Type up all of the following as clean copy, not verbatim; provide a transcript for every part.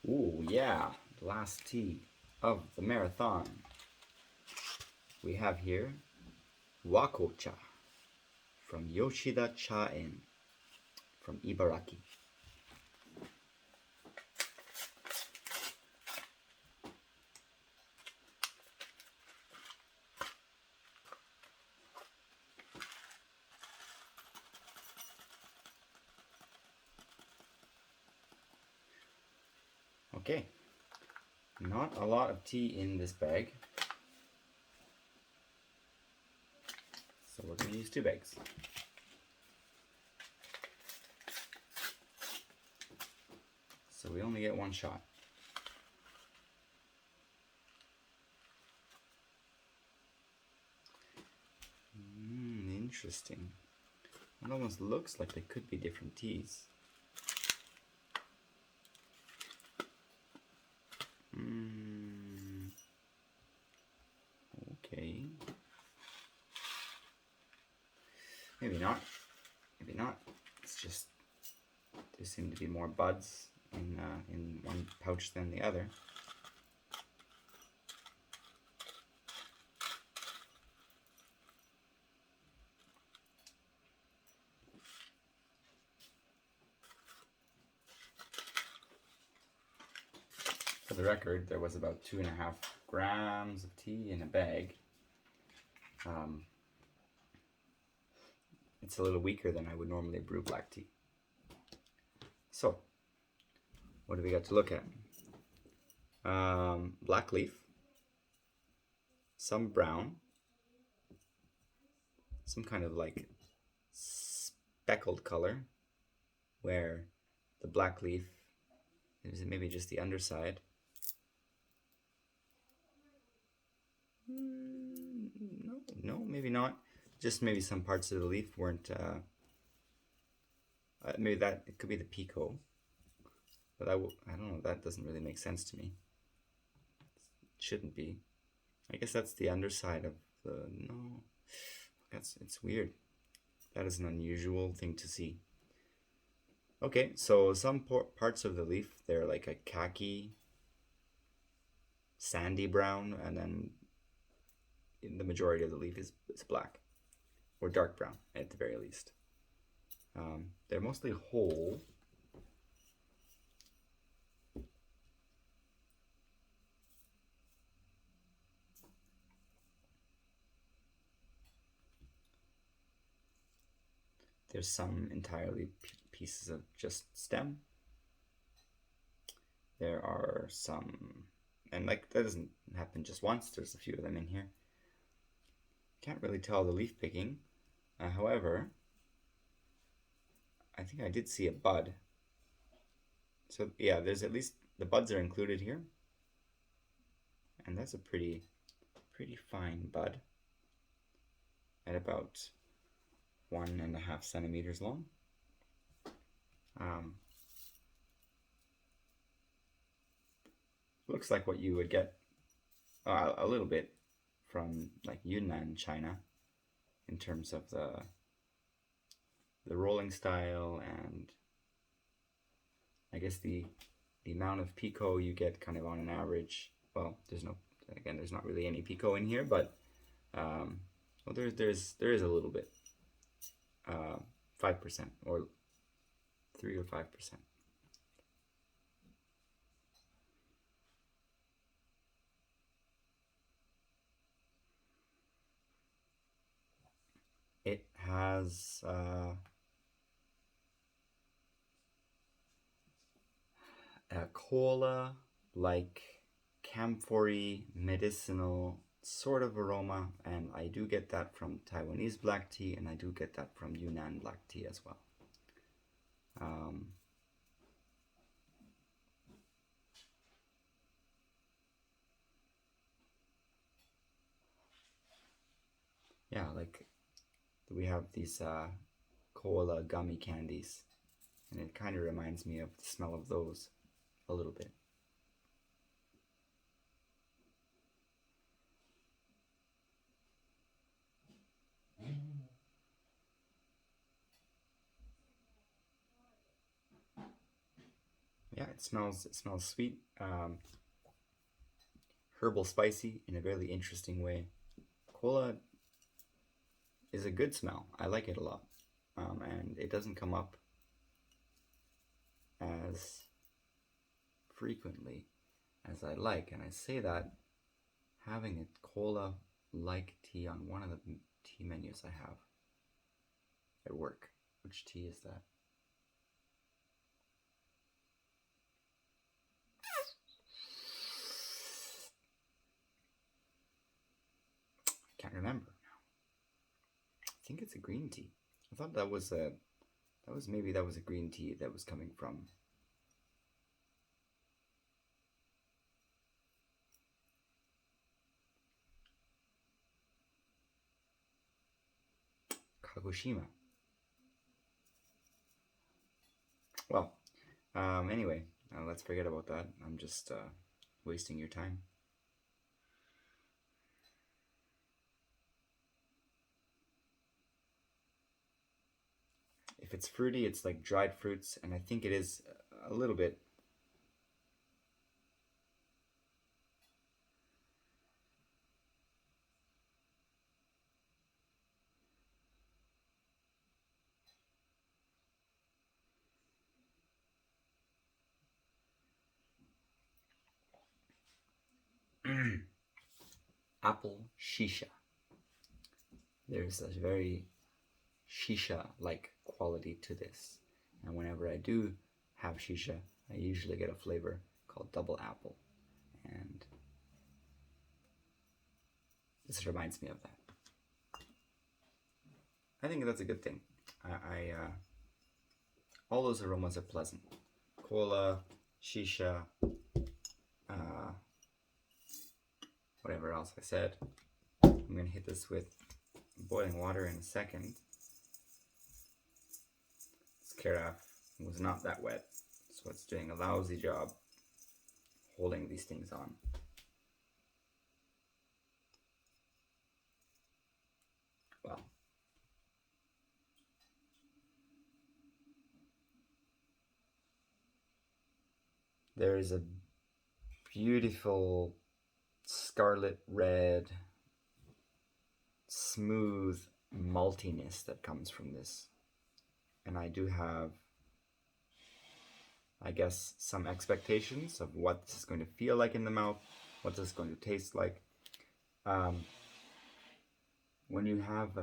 Ooh, yeah, last tea of the marathon. We have here Wakoucha from Yoshida ChaEn from Ibaraki. Okay, not a lot of tea in this bag, so we're going to use 2 bags. So we only get 1 shot. Interesting. It almost looks like they could be different teas. Okay. Maybe not. Maybe not. It's just there seem to be more buds in one pouch than the other. For the record, there was about 2.5 grams of tea in a bag. It's a little weaker than I would normally brew black tea. So, what do we got to look at? Black leaf, some brown, some kind of like speckled color, where the black leaf is maybe just the underside. No, maybe not. Just maybe some parts of the leaf weren't. Maybe that it could be the pico, but I don't know. That doesn't really make sense to me. It shouldn't be. I guess that's the underside of the no. It's weird. That is an unusual thing to see. Okay, so some parts of the leaf they're like a khaki, sandy brown, and then the majority of the leaf is black or dark brown at the very least. They're mostly whole. There's some entirely pieces of just stem. There are some, and like that doesn't happen just once, there's a few of them in here. Can't really tell the leaf picking. However, I think I did see a bud. So yeah, there's at least the buds are included here. And that's a pretty fine bud at about 1.5 centimeters long. Looks like what you would get a little bit from like Yunnan, China, in terms of the rolling style and I guess the amount of pico you get kind of on an average. Well, there's not really any pico in here, but well, there is a little bit, 5% or 3 or 5%. It has a cola like camphory medicinal sort of aroma, and I do get that from Taiwanese black tea, and I do get that from Yunnan black tea as well. Yeah, like we have these cola gummy candies, and it kind of reminds me of the smell of those a little bit. Yeah, it smells sweet, herbal, spicy in a really interesting way. Cola is a good smell. I like it a lot, and it doesn't come up as frequently as I like. And I say that having a cola like tea on one of the tea menus I have at work. Which tea is that? I can't remember now. I think it's a green tea. I thought that was a green tea that was coming from Kagoshima. Well, anyway, let's forget about that. I'm just wasting your time. If it's fruity, it's like dried fruits, and I think it is a little bit. Apple shisha. There's a very shisha-like quality to this. And whenever I do have shisha, I usually get a flavor called double apple. And this reminds me of that. I think that's a good thing. All those aromas are pleasant. Cola, shisha, whatever else I said. I'm gonna hit this with boiling water in a second. This carafe was not that wet, so it's doing a lousy job holding these things on. Well, there is a beautiful scarlet red, smooth maltiness that comes from this. And I do have, I guess, some expectations of what this is going to feel like in the mouth, what this is going to taste like. When you have,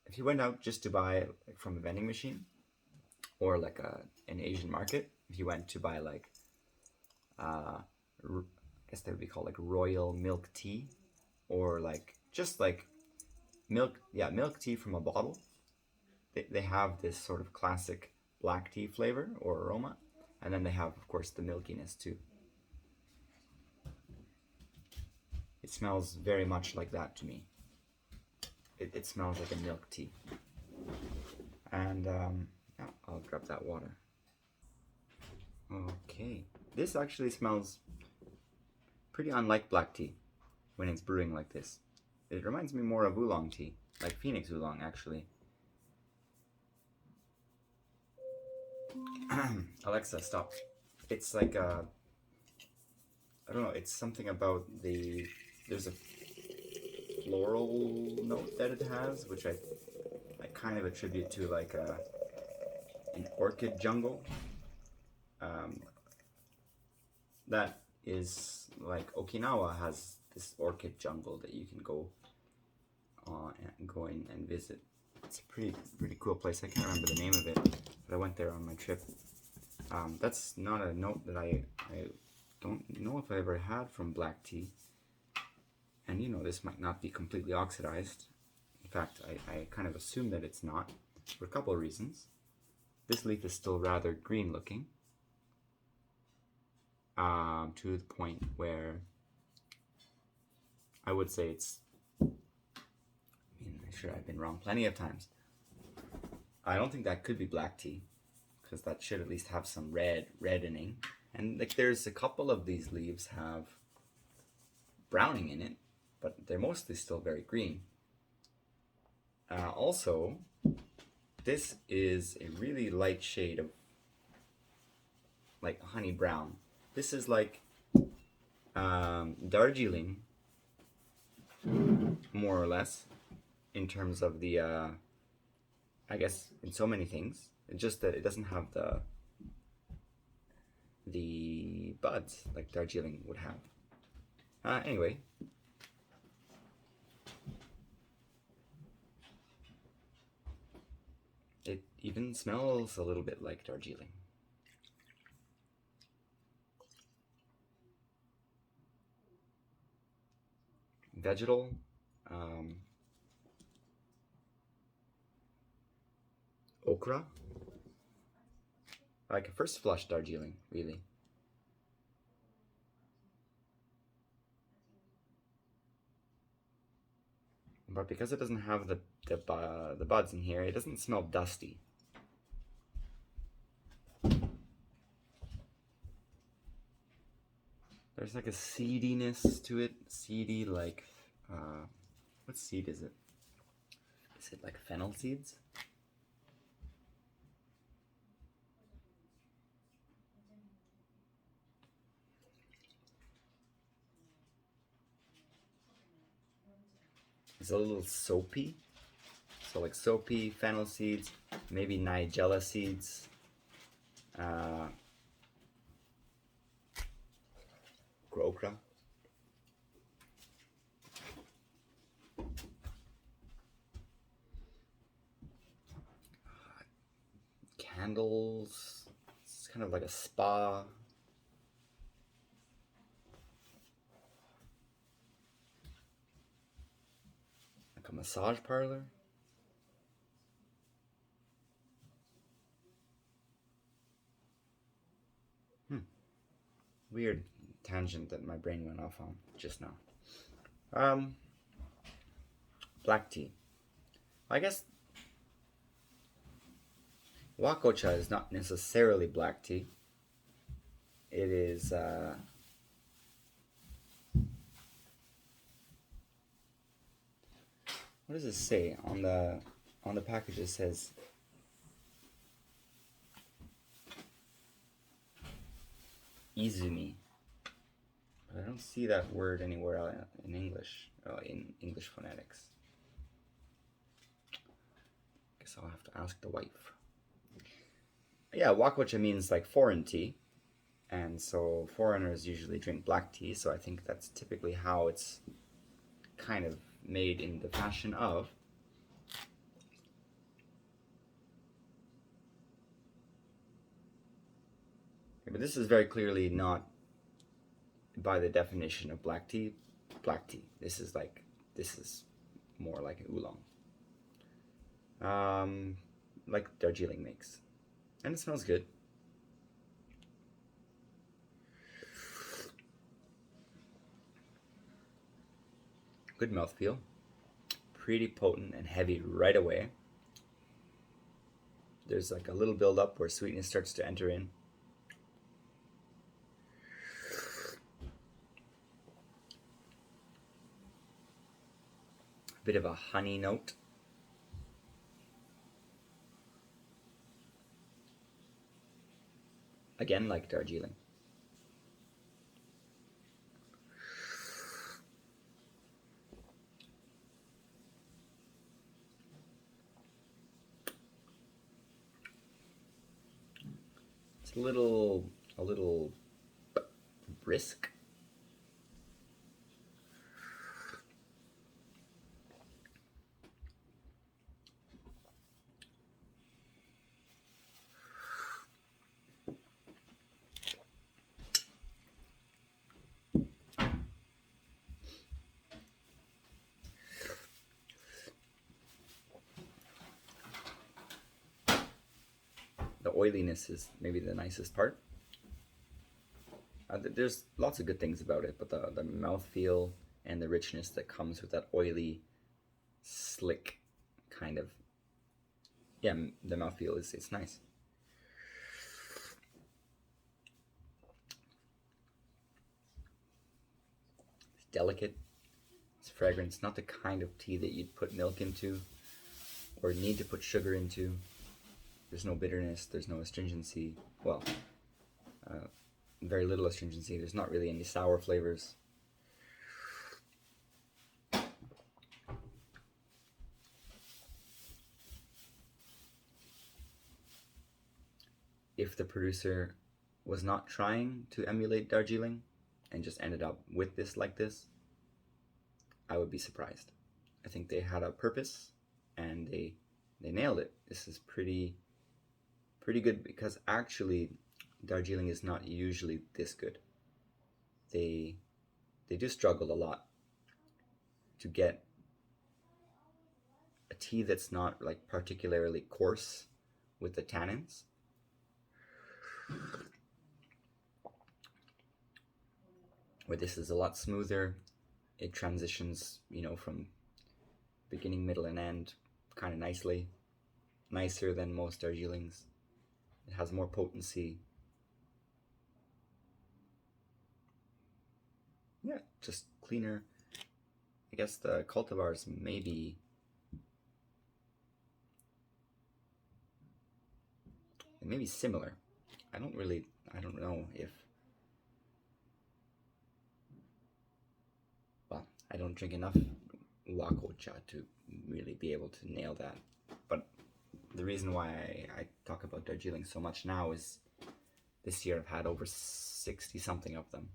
if you went out just to buy like from a vending machine, or like an Asian market, if you went to buy like, I guess they would be called like royal milk tea, or like just like milk tea from a bottle. They have this sort of classic black tea flavor or aroma, and then they have, of course, the milkiness too. It smells very much like that to me. It smells like a milk tea. And yeah, I'll grab that water. Okay, this actually smells pretty unlike black tea when it's brewing like this. It reminds me more of oolong tea, like Phoenix oolong actually. Alexa, stop. It's like I don't know, it's something about there's a floral note that it has, which I kind of attribute to like an orchid jungle. That is like Okinawa has this orchid jungle that you can go in and visit. It's a pretty cool place. I can't remember the name of it, but I went there on my trip. That's not a note that I don't know if I ever had from black tea. And you know, this might not be completely oxidized. In fact, I kind of assume that it's not, for a couple of reasons. This leaf is still rather green looking, to the point where I would say it's, I mean, I'm sure I've been wrong plenty of times. I don't think that could be black tea, because that should at least have some reddening. And like there's a couple of these leaves have browning in it, but they're mostly still very green. Also, this is a really light shade of like honey brown. This is like Darjeeling, more or less, in terms of the, I guess, in so many things. It's just that it doesn't have the buds like Darjeeling would have. Anyway. It even smells a little bit like Darjeeling. Vegetal. Okra. Like a first flush Darjeeling, really. But because it doesn't have the buds in here, it doesn't smell dusty. There's like a seediness to it. Seedy, like, what seed is it? Is it like fennel seeds? It's a little soapy. So like soapy, fennel seeds, maybe nigella seeds. Okra. Candles. It's kind of like a spa. Like a massage parlor. Weird tangent that my brain went off on just now. Black tea. I guess Wakoucha is not necessarily black tea. It is what does it say on the package? It says Izumi. But I don't see that word anywhere in English, in English phonetics. Guess I'll have to ask the wife. Yeah, Wakoucha means like foreign tea. And so foreigners usually drink black tea, so I think that's typically how it's kind of made in the fashion of. Okay, but this is very clearly not by the definition of black tea. Black tea. This is more like an oolong. Like Darjeeling makes. And it smells good. Good mouthfeel. Pretty potent and heavy right away. There's like a little build up where sweetness starts to enter in. A bit of a honey note. Again, like Darjeeling. It's a little brisk. The oiliness is maybe the nicest part. There's lots of good things about it, but the mouthfeel and the richness that comes with that oily, slick kind of, yeah, the mouthfeel it's nice. It's delicate. It's fragrant. It's not the kind of tea that you'd put milk into or need to put sugar into. There's no bitterness. There's no astringency. Well, Very little astringency. There's not really any sour flavors. If the producer was not trying to emulate Darjeeling and just ended up with this like this, I would be surprised. I think they had a purpose and they nailed it. This is pretty good, because actually Darjeeling is not usually this good. They do struggle a lot to get a tea that's not like particularly coarse with the tannins. Where this is a lot smoother. It transitions, from beginning, middle, and end kind of nicely. Nicer than most Darjeelings. It has more potency. Yeah, just cleaner. I guess the cultivars may be similar. I don't know if, well, I don't drink enough Wakoucha to really be able to nail that. But the reason why I talk about Darjeeling so much now is this year I've had over 60 something of them.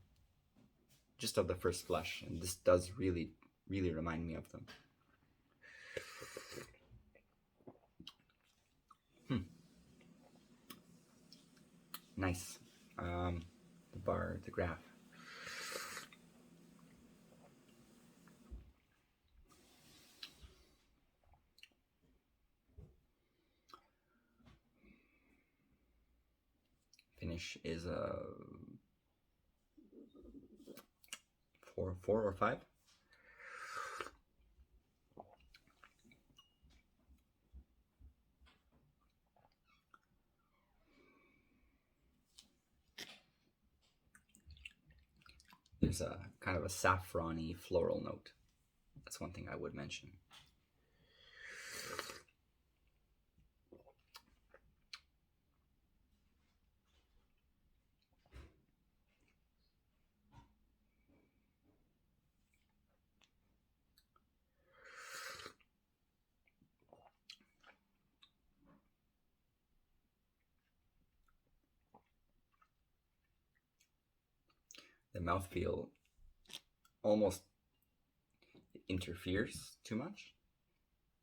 Just of the first flush, and this does really remind me of them. Nice. The graph. Finish is a 4 or 5. There's a kind of a saffrony floral note. That's one thing I would mention. The mouthfeel almost interferes too much,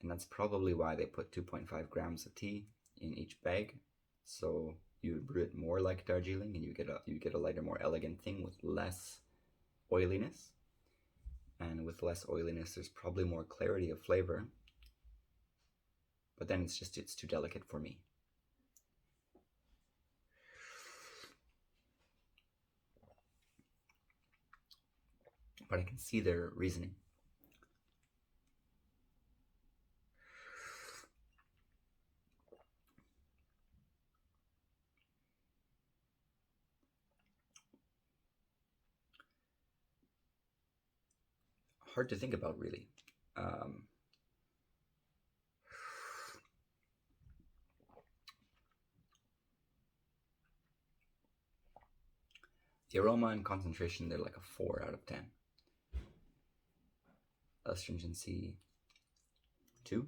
and that's probably why they put 2.5 grams of tea in each bag, so you brew it more like Darjeeling, and you get a lighter, more elegant thing with less oiliness. And with less oiliness, there's probably more clarity of flavor, but then it's too delicate for me. But I can see their reasoning. Hard to think about, really. The aroma and concentration, they're like a 4 out of 10. Astringency, 2.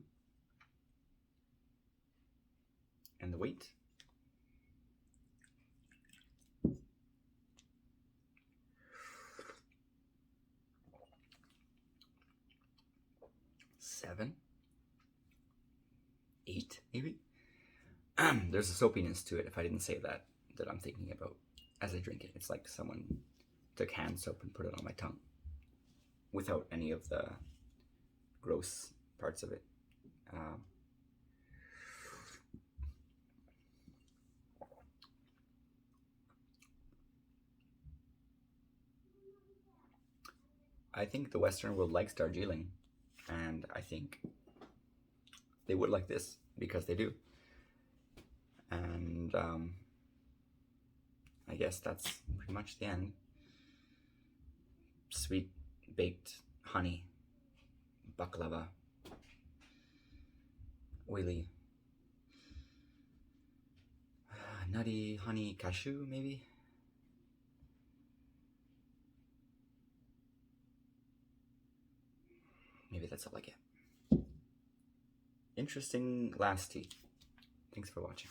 And the weight, 7, 8 maybe. There's a soapiness to it, if I didn't say that I'm thinking about as I drink it. It's like someone took hand soap and put it on my tongue without any of the gross parts of it. I think the Western world likes Darjeeling, and I think they would like this because they do. And I guess that's pretty much the end. Sweet baked honey, baklava, oily, nutty honey cashew maybe. maybe that's all I get. Interesting last tea. Thanks for watching.